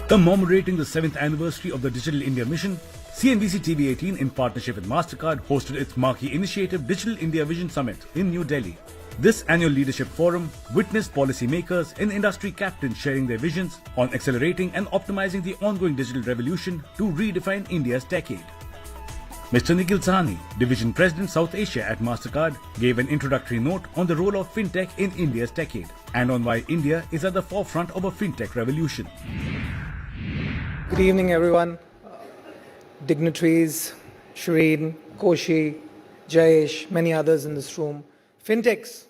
Commemorating the 7th anniversary of the Digital India Mission, CNBC-TV18 in partnership with MasterCard hosted its marquee initiative Digital India Vision Summit in New Delhi. This annual leadership forum witnessed policymakers and industry captains sharing their visions on accelerating and optimizing the ongoing digital revolution to redefine India's decade. Mr. Nikhil Sahni, Division President South Asia at MasterCard, gave an introductory note on the role of Fintech in India's decade and on why India is at the forefront of a Fintech revolution. Good evening, everyone. Dignitaries, Shireen, Koshi, Jayesh, many others in this room. Fintechs,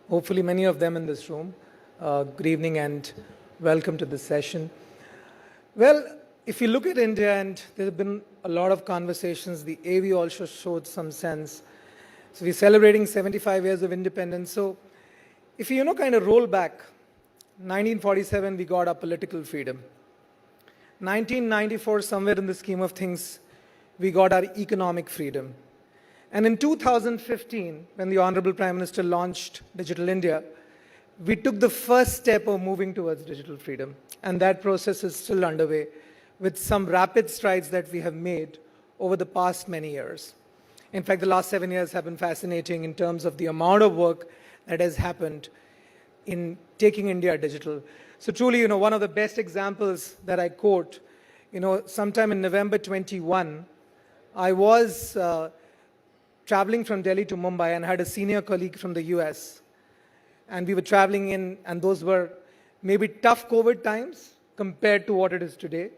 hopefully many of them in this room. Good evening and welcome to this session. Well, if you look at India, and there have been a lot of conversations, the AV also showed some sense. So we're celebrating 75 years of independence. So if you kind of roll back, 1947, we got our political freedom. 1994, somewhere in the scheme of things, we got our economic freedom. And in 2015, when the Honorable Prime Minister launched Digital India, we took the first step of moving towards digital freedom. And that process is still underway, with some rapid strides that we have made over the past many years. In fact, the last 7 years have been fascinating in terms of the amount of work that has happened in taking India digital. So truly, one of the best examples that I quote, sometime in November 21, I was traveling from Delhi to Mumbai and had a senior colleague from the US. And we were traveling in, and those were maybe tough COVID times compared to what it is today.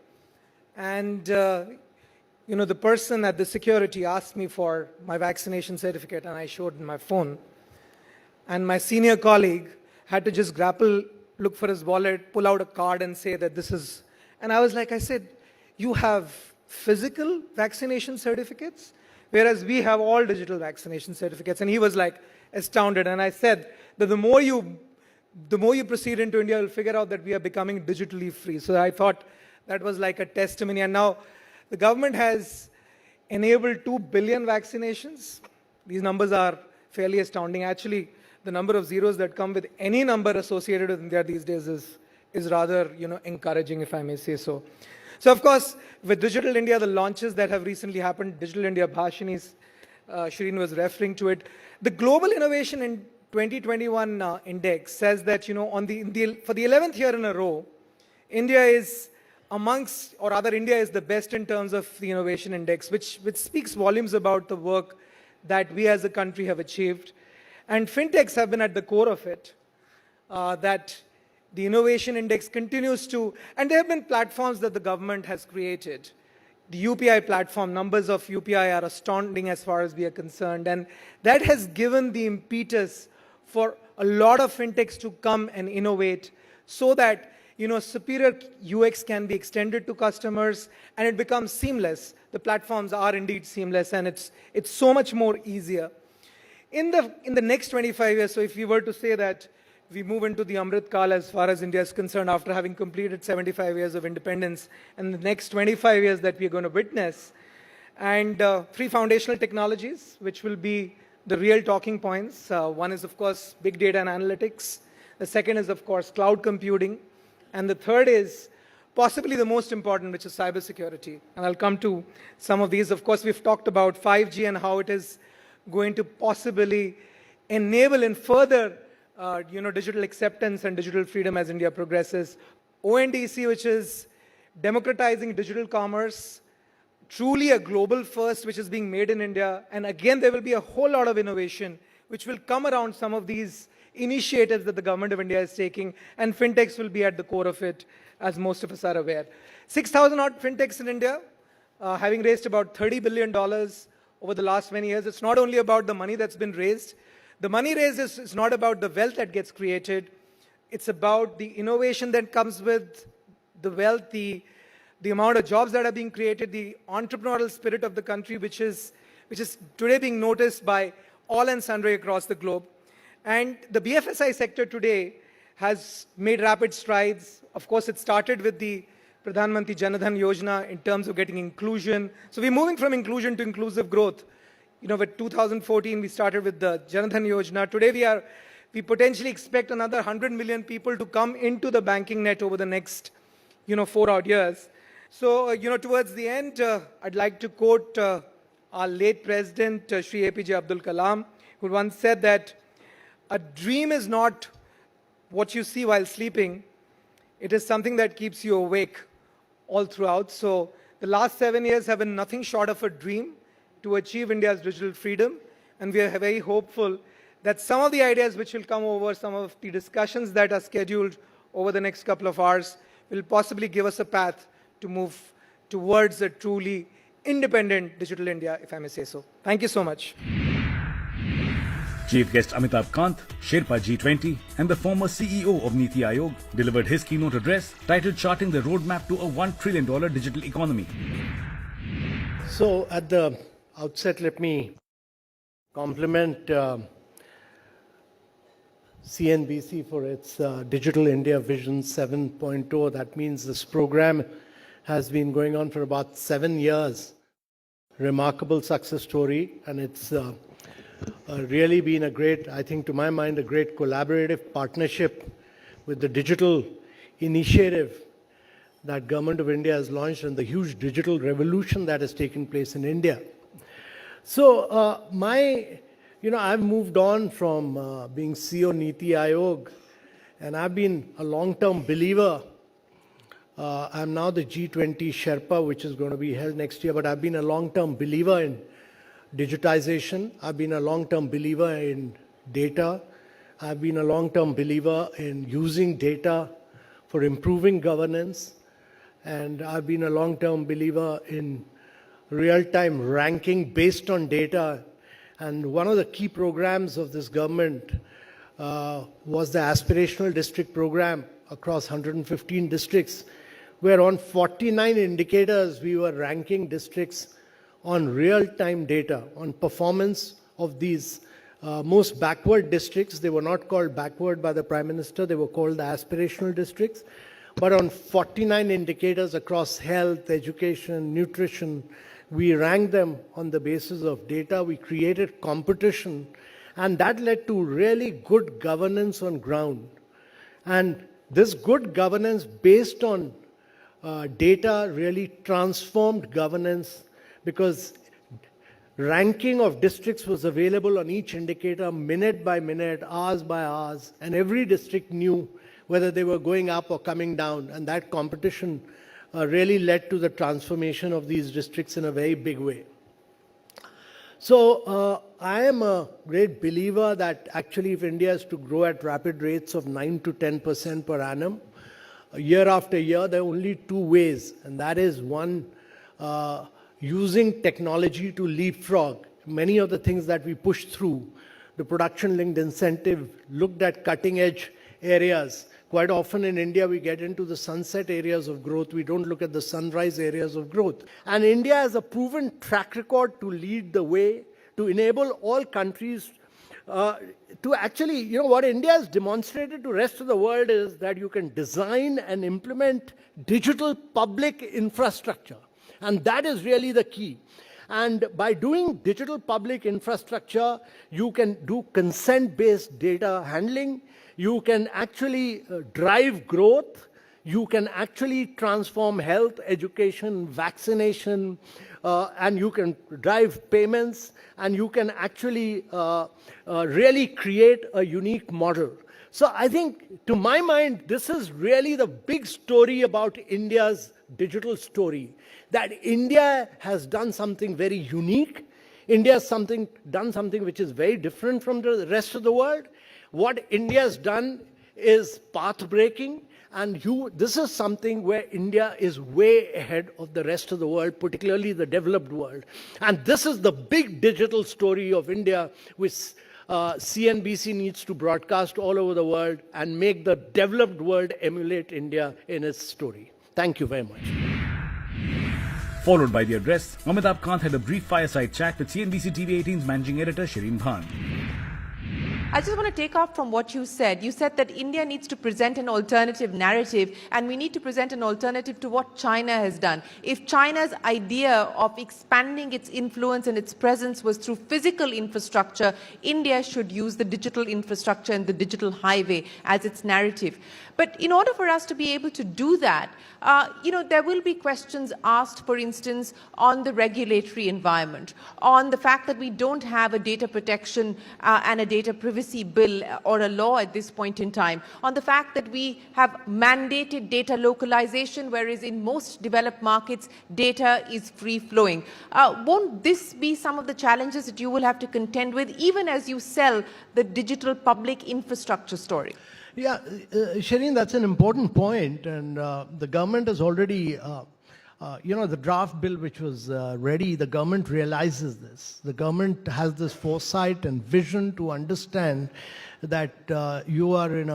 And, the person at the security asked me for my vaccination certificate, and I showed my phone. And my senior colleague had to just look for his wallet, pull out a card and say that this is, and I said, you have physical vaccination certificates, whereas we have all digital vaccination certificates. And he was astounded. And I said that the more you proceed into India, you'll figure out that we are becoming digitally free. So I thought that was like a testimony. And now the government has enabled 2 billion vaccinations. These numbers are fairly astounding. Actually, the number of zeros that come with any number associated with India these days is rather, encouraging, if I may say so. So, of course, with Digital India, the launches that have recently happened, Digital India Bhashini, Shireen was referring to it. The Global Innovation in 2021 Index says that, for the 11th year in a row, India is India is the best in terms of the innovation index, which speaks volumes about the work that we as a country have achieved. And fintechs have been at the core of it, that the innovation index continues to, and there have been platforms that the government has created. The UPI platform, numbers of UPI are astounding as far as we are concerned. And that has given the impetus for a lot of fintechs to come and innovate so that superior UX can be extended to customers and it becomes seamless. The platforms are indeed seamless and it's so much more easier. In the next 25 years, so if we were to say that we move into the Amrit Kal as far as India is concerned after having completed 75 years of independence, and the next 25 years that we are going to witness, and 3 foundational technologies which will be the real talking points. One is, of course, big data and analytics. The second is, of course, cloud computing. And the third is possibly the most important, which is cybersecurity. And I'll come to some of these. Of course, we've talked about 5G and how it is going to possibly enable and further, digital acceptance and digital freedom as India progresses. ONDC, which is democratizing digital commerce, truly a global first, which is being made in India. And again, there will be a whole lot of innovation, which will come around some of these initiatives that the government of India is taking, and fintechs will be at the core of it, as most of us are aware. 6,000 odd fintechs in India, having raised about $30 billion over the last many years. It's not only about the money that's been raised. The money raised is not about the wealth that gets created. It's about the innovation that comes with the wealth, the amount of jobs that are being created, the entrepreneurial spirit of the country, which is today being noticed by all and sundry across the globe. And the BFSI sector today has made rapid strides. Of course, it started with the Pradhan Mantri Jan Dhan Yojana in terms of getting inclusion. So we're moving from inclusion to inclusive growth. With 2014, we started with the Jan Dhan Yojana. Today, we potentially expect another 100 million people to come into the banking net over the next 4 odd years. So, towards the end, I'd like to quote our late President, Shri APJ Abdul Kalam, who once said that a dream is not what you see while sleeping. It is something that keeps you awake all throughout. So the last 7 years have been nothing short of a dream to achieve India's digital freedom. And we are very hopeful that some of the ideas which will come over, some of the discussions that are scheduled over the next couple of hours will possibly give us a path to move towards a truly independent digital India, if I may say so. Thank you so much. Chief guest Amitabh Kant, Sherpa G20 and the former CEO of Niti Aayog delivered his keynote address titled Charting the Roadmap to a $1 trillion Digital Economy. So at the outset, let me compliment CNBC for its Digital India Vision 7.0. That means this program has been going on for about 7 years. Remarkable success story, and it's really been a great, I think to my mind, a great collaborative partnership with the digital initiative that Government of India has launched and the huge digital revolution that has taken place in India. So I've moved on from being CEO Niti Aayog, and I've been a long-term believer. I'm now the G20 Sherpa, which is going to be held next year, but I've been a long-term believer in digitization. I've been a long-term believer in data. I've been a long-term believer in using data for improving governance. And I've been a long-term believer in real-time ranking based on data. And one of the key programs of this government was the aspirational district program across 115 districts, where on 49 indicators we were ranking districts on real-time data, on performance of these most backward districts. They were not called backward by the Prime Minister, they were called the aspirational districts. But on 49 indicators across health, education, nutrition, we ranked them on the basis of data. We created competition, and that led to really good governance on ground. And this good governance based on data really transformed governance, because ranking of districts was available on each indicator minute by minute, hours by hours, and every district knew whether they were going up or coming down. And that competition really led to the transformation of these districts in a very big way. So I am a great believer that actually if India is to grow at rapid rates of 9 to 10% per annum, year after year, there are only two ways. And that is one, using technology to leapfrog many of the things that we push through. The production-linked incentive looked at cutting-edge areas. Quite often in India, we get into the sunset areas of growth. We don't look at the sunrise areas of growth. And India has a proven track record to lead the way, to enable all countries to actually, what India has demonstrated to the rest of the world is that you can design and implement digital public infrastructure. And that is really the key. And by doing digital public infrastructure, you can do consent-based data handling. You can actually drive growth. You can actually transform health, education, vaccination, and you can drive payments, and you can actually really create a unique model. So I think, to my mind, this is really the big story about India's digital story, that India has done something very unique. India has done something which is very different from the rest of the world. What India has done is path-breaking, and this is something where India is way ahead of the rest of the world, particularly the developed world. And this is the big digital story of India, which CNBC needs to broadcast all over the world and make the developed world emulate India in its story. Thank you very much. Followed by the address, Amitabh Kant had a brief fireside chat with CNBC-TV18's managing editor, Shireen Bhan. I just want to take off from what you said. You said that India needs to present an alternative narrative, and we need to present an alternative to what China has done. If China's idea of expanding its influence and its presence was through physical infrastructure, India should use the digital infrastructure and the digital highway as its narrative. But in order for us to be able to do that, there will be questions asked, for instance, on the regulatory environment, on the fact that we don't have a data protection and a data privacy bill or a law at this point in time, on the fact that we have mandated data localization, whereas in most developed markets, data is free-flowing. Won't this be some of the challenges that you will have to contend with, even as you sell the digital public infrastructure story? Yeah, Shireen, that's an important point, and the government has already, the draft bill which was ready, the government realizes this. The government has this foresight and vision to understand that you are in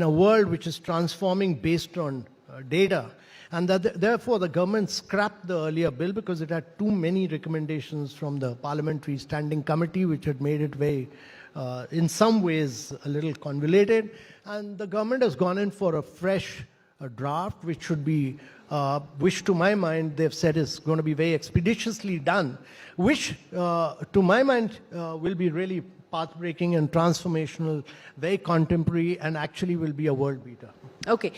a world which is transforming based on data. And that therefore the government scrapped the earlier bill because it had too many recommendations from the Parliamentary Standing Committee, which had made it very in some ways a little convoluted, and the government has gone in for a fresh draft, which should be, which to my mind they've said is going to be very expeditiously done, which to my mind will be really path-breaking and transformational, very contemporary, and actually will be a world beater. Okay,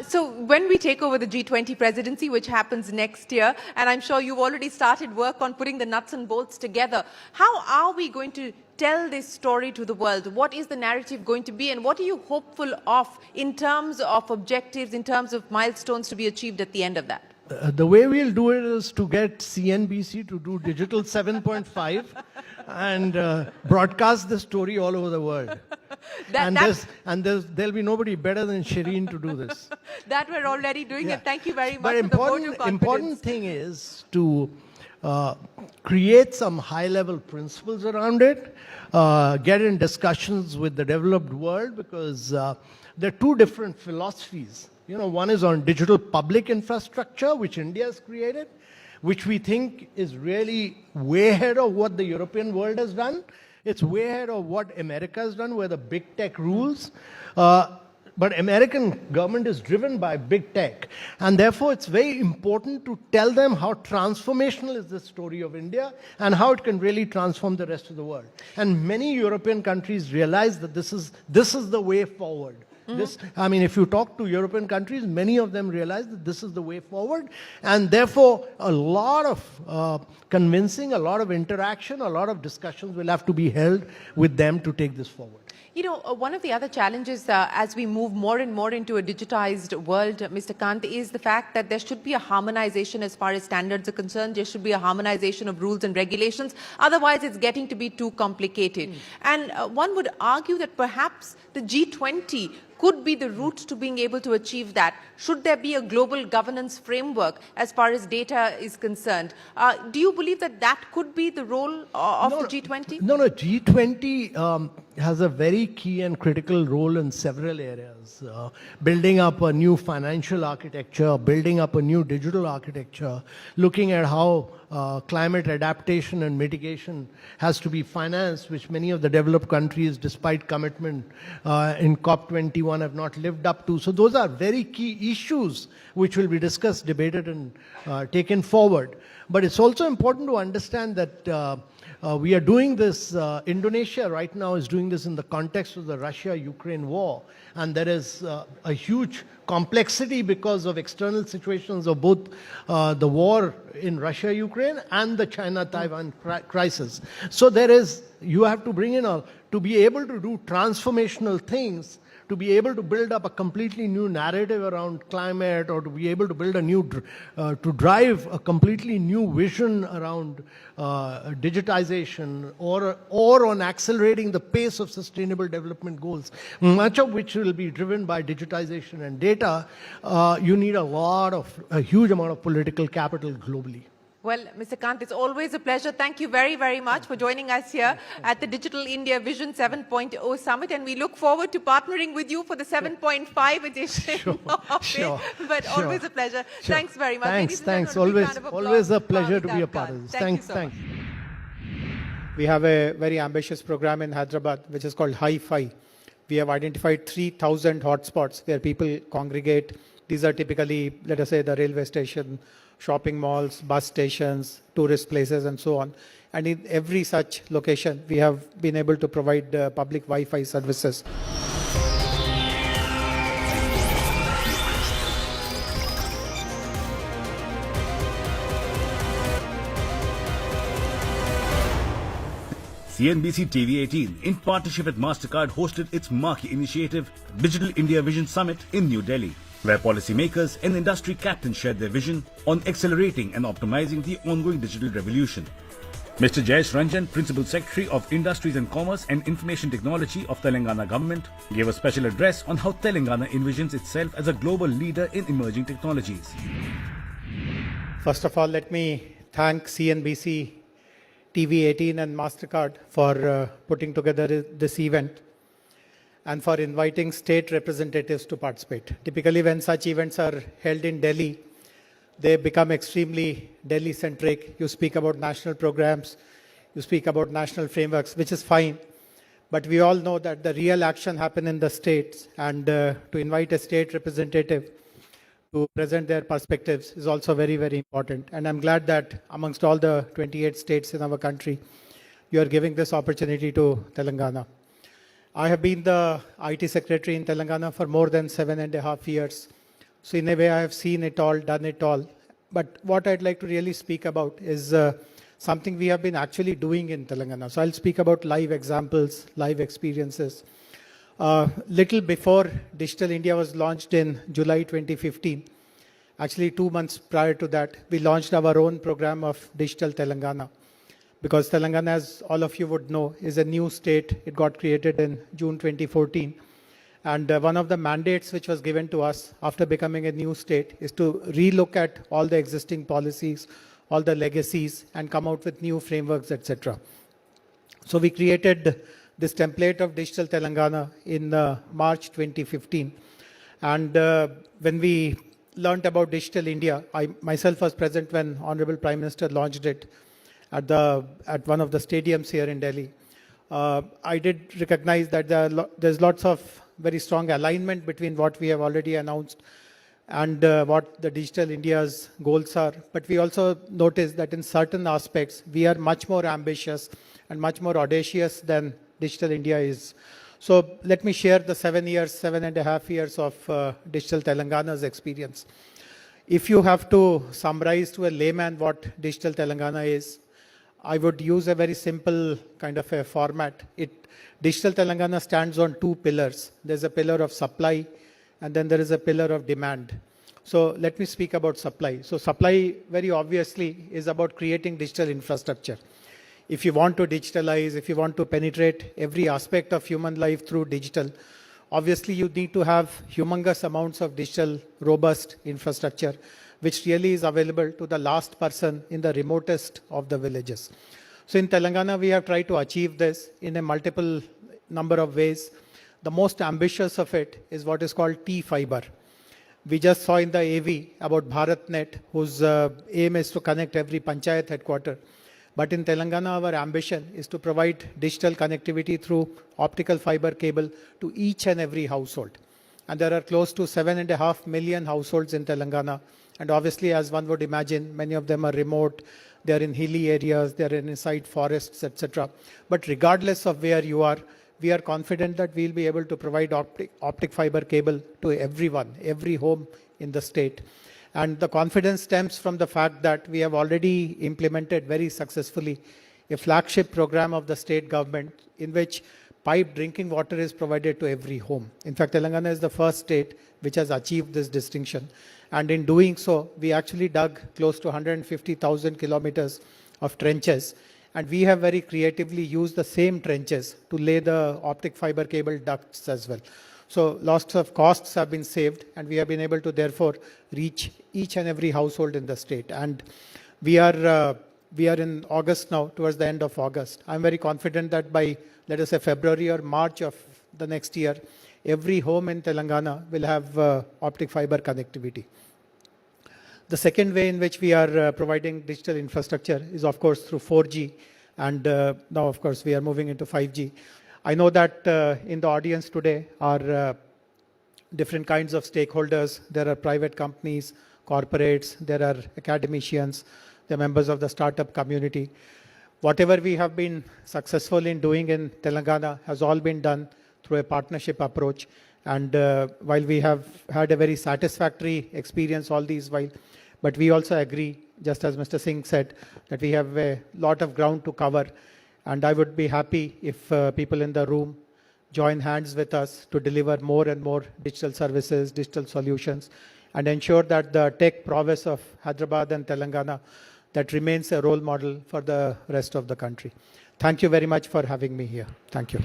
so when we take over the G20 presidency, which happens next year, and I'm sure you've already started work on putting the nuts and bolts together, how are we going to tell this story to the world? What is the narrative going to be, and what are you hopeful of in terms of objectives, in terms of milestones to be achieved at the end of that? The way we'll do it is to get CNBC to do Digital 7.5 and broadcast the story all over the world. There'll be nobody better than Shireen to do this. That we're already doing, Yeah. and thank you very much But for the vote of confidence. important thing is to create some high-level principles around it, get in discussions with the developed world, because there are two different philosophies. One is on digital public infrastructure, which India has created, which we think is really way ahead of what the European world has done. It's way ahead of what America has done, where the big tech rules. But American government is driven by big tech. And therefore, it's very important to tell them how transformational is the story of India and how it can really transform the rest of the world. And many European countries realize that this is the way forward. If you talk to European countries, many of them realize that this is the way forward. And therefore, a lot of convincing, a lot of interaction, a lot of discussions will have to be held with them to take this forward. One of the other challenges as we move more and more into a digitized world, Mr. Kant, is the fact that there should be a harmonization as far as standards are concerned. There should be a harmonization of rules and regulations. Otherwise, it's getting to be too complicated. And one would argue that perhaps the G20 could be the route to being able to achieve that. Should there be a global governance framework as far as data is concerned? Do you believe that that could be the role of the G20? No, G20 has a very key and critical role in several areas. Building up a new financial architecture, building up a new digital architecture, looking at how climate adaptation and mitigation has to be financed, which many of the developed countries, despite commitment in COP21, have not lived up to. So those are very key issues which will be discussed, debated, and taken forward. But it's also important to understand that we are doing this, Indonesia right now is doing this in the context of the Russia-Ukraine war. And there is a huge complexity because of external situations of both the war in Russia-Ukraine and the China-Taiwan crisis. So you have to bring in to be able to do transformational things, to be able to build up a completely new narrative around climate, or to be able to build to drive a completely new vision around digitization, or on accelerating the pace of sustainable development goals, much of which will be driven by digitization and data, you need a huge amount of political capital globally. Well, Mr. Kant, it's always a pleasure. Thank you very, very much for joining us here at the Digital India Vision 7.0 Summit, and we look forward to partnering with you for the 7.5 edition of it. But always a pleasure. Sure. Thanks very much. Thanks. Always a pleasure to be a part of this. Thanks. We have a very ambitious program in Hyderabad, which is called Hi-Fi. We have identified 3,000 hotspots where people congregate. These are typically, let us say, the railway station, shopping malls, bus stations, tourist places, and so on. And in every such location, we have been able to provide public Wi-Fi services. CNBC-TV18, in partnership with MasterCard, hosted its marquee initiative, Digital India Vision Summit in New Delhi, where policymakers and industry captains shared their vision on accelerating and optimizing the ongoing digital revolution. Mr. Jayesh Ranjan, Principal Secretary of Industries and Commerce and Information Technology of Telangana Government, gave a special address on how Telangana envisions itself as a global leader in emerging technologies. First of all, let me thank CNBC TV18 and MasterCard for putting together this event and for inviting state representatives to participate. Typically, when such events are held in Delhi, they become extremely Delhi-centric. You speak about national programs, you speak about national frameworks, which is fine. But we all know that the real action happens in the states, and to invite a state representative to present their perspectives is also very, very important. And I'm glad that amongst all the 28 states in our country, you are giving this opportunity to Telangana. I have been the IT secretary in Telangana for more than 7.5 years. So in a way, I have seen it all, done it all. But what I'd like to really speak about is something we have been actually doing in Telangana. So I'll speak about live examples, live experiences. Little before Digital India was launched in July 2015, actually 2 months prior to that, we launched our own program of Digital Telangana. Because Telangana, as all of you would know, is a new state. It got created in June 2014. And one of the mandates which was given to us after becoming a new state is to relook at all the existing policies, all the legacies, and come out with new frameworks, etc. So we created this template of Digital Telangana in March 2015. And when we learned about Digital India, I myself was present when Honorable Prime Minister launched it at one of the stadiums here in Delhi. I did recognize that there's lots of very strong alignment between what we have already announced and what the Digital India's goals are. But we also noticed that in certain aspects, we are much more ambitious and much more audacious than Digital India is. So let me share the 7.5 years of Digital Telangana's experience. If you have to summarize to a layman what Digital Telangana is, I would use a very simple kind of a format. Digital Telangana stands on two pillars. There's a pillar of supply, and then there is a pillar of demand. So let me speak about supply. So supply, very obviously, is about creating digital infrastructure. If you want to digitalize, if you want to penetrate every aspect of human life through digital, obviously you need to have humongous amounts of digital robust infrastructure, which really is available to the last person in the remotest of the villages. So in Telangana, we have tried to achieve this in a multiple number of ways. The most ambitious of it is what is called T-Fiber. We just saw in the AV about BharatNet, whose aim is to connect every panchayat headquarter. But in Telangana, our ambition is to provide digital connectivity through optical fiber cable to each and every household. And there are close to 7.5 million households in Telangana. And obviously, as one would imagine, many of them are remote, they are in hilly areas, they are inside forests, etc. But regardless of where you are, we are confident that we'll be able to provide optic fiber cable to everyone, every home in the state. And the confidence stems from the fact that we have already implemented very successfully a flagship program of the state government in which piped drinking water is provided to every home. In fact, Telangana is the first state which has achieved this distinction. And in doing so, we actually dug close to 150,000 kilometers of trenches. And we have very creatively used the same trenches to lay the optic fiber cable ducts as well. So lots of costs have been saved, and we have been able to therefore reach each and every household in the state. And we are in August now, towards the end of August. I'm very confident that by, let us say, February or March of the next year, every home in Telangana will have optic fiber connectivity. The second way in which we are providing digital infrastructure is, of course, through 4G. And now, of course, we are moving into 5G. I know that in the audience today are different kinds of stakeholders. There are private companies, corporates, there are academicians, there are members of the startup community. Whatever we have been successful in doing in Telangana has all been done through a partnership approach. And while we have had a very satisfactory experience all these while, but we also agree, just as Mr. Singh said, that we have a lot of ground to cover. And I would be happy if people in the room join hands with us to deliver more and more digital services, digital solutions, and ensure that the tech prowess of Hyderabad and Telangana that remains a role model for the rest of the country. Thank you very much for having me here. Thank you.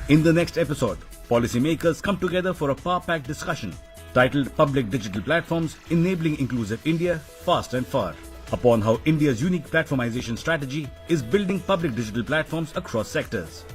In the next episode, policymakers come together for a power-packed discussion titled Public Digital Platforms Enabling Inclusive India Fast and Far, upon how India's unique platformization strategy is building public digital platforms across sectors.